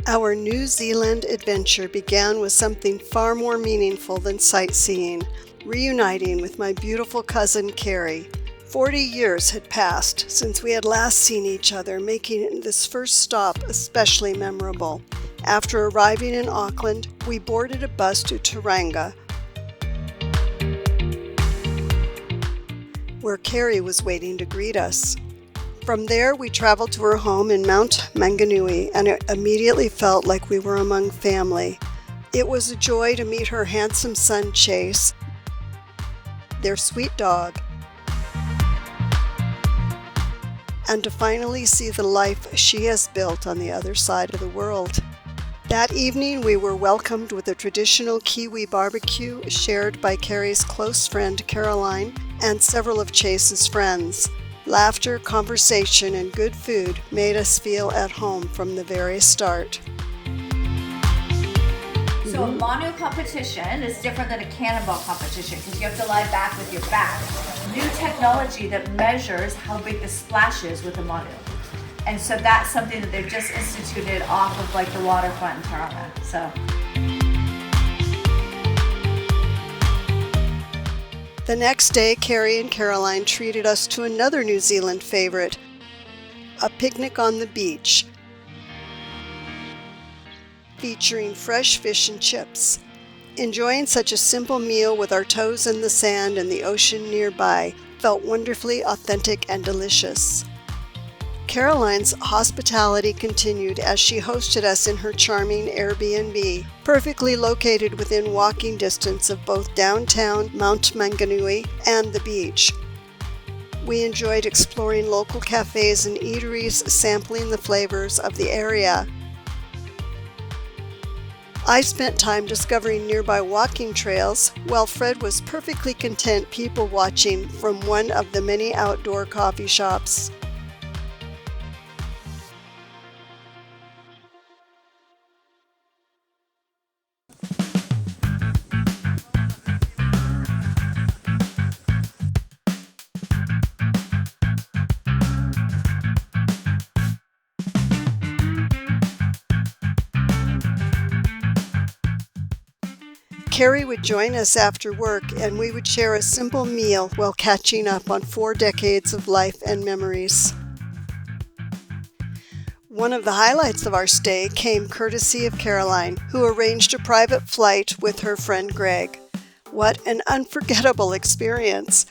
Our New Zealand adventure began with something far more meaningful than sightseeing, reuniting with my beautiful cousin Carrie. 40 years had passed since we had last seen each other, making this first stop especially memorable. After arriving in Auckland, we boarded a bus to Tauranga, where Carrie was waiting to greet us. From there, we traveled to her home in Mount Maunganui, and it immediately felt like we were among family. It was a joy to meet her handsome son Chase, their sweet dog, and to finally see the life she has built on the other side of the world. That evening, we were welcomed with a traditional Kiwi barbecue shared by Carrie's close friend Caroline and several of Chase's friends. Laughter, conversation, and good food made us feel at home from the very start. So a manu competition is different than a cannonball competition because you have to lie back with your back. New technology that measures how big the splash is with a manu. And so that's something that they've just instituted off of like the waterfront in Tauranga. So. The next day, Carrie and Caroline treated us to another New Zealand favorite, a picnic on the beach, featuring fresh fish and chips. Enjoying such a simple meal with our toes in the sand and the ocean nearby felt wonderfully authentic and delicious. Caroline's hospitality continued as she hosted us in her charming Airbnb, perfectly located within walking distance of both downtown Mount Maunganui and the beach. We enjoyed exploring local cafes and eateries, sampling the flavors of the area. I spent time discovering nearby walking trails, while Fred was perfectly content people watching from one of the many outdoor coffee shops. Carrie would join us after work, and we would share a simple meal while catching up on 4 decades of life and memories. One of the highlights of our stay came courtesy of Caroline, who arranged a private flight with her friend Greg. What an unforgettable experience!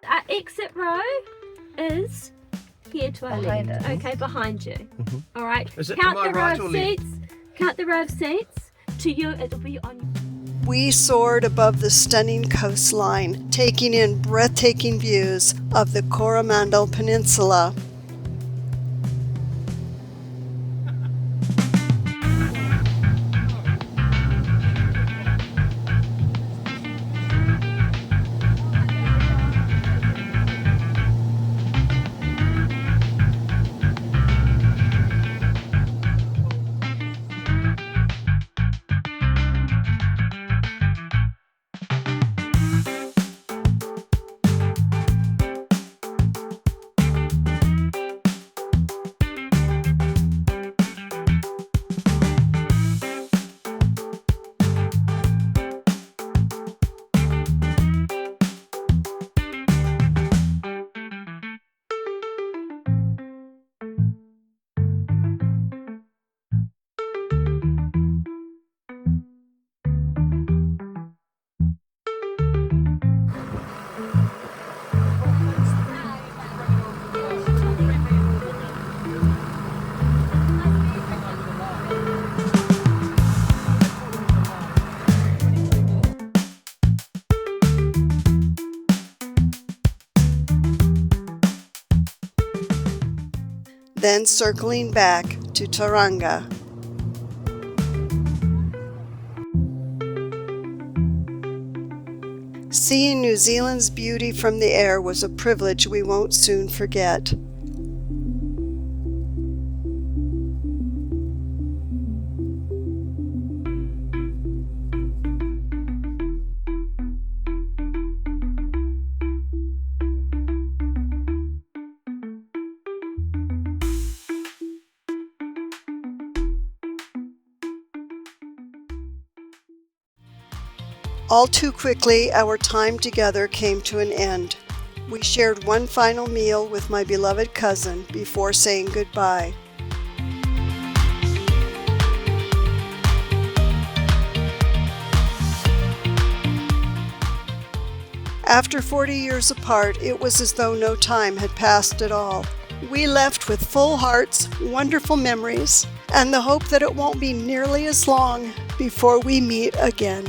Our exit row is here to our Behind left. us. Okay, behind you. All right. Is it Count to my the row right of or left? seats. Count the row of seats. To you, it'll be on. We soared above the stunning coastline, taking in breathtaking views of the Coromandel Peninsula. Then circling back to Tauranga. Seeing New Zealand's beauty from the air was a privilege we won't soon forget. All too quickly, our time together came to an end. We shared one final meal with my beloved cousin before saying goodbye. After 40 years apart, it was as though no time had passed at all. We left with full hearts, wonderful memories, and the hope that it won't be nearly as long before we meet again.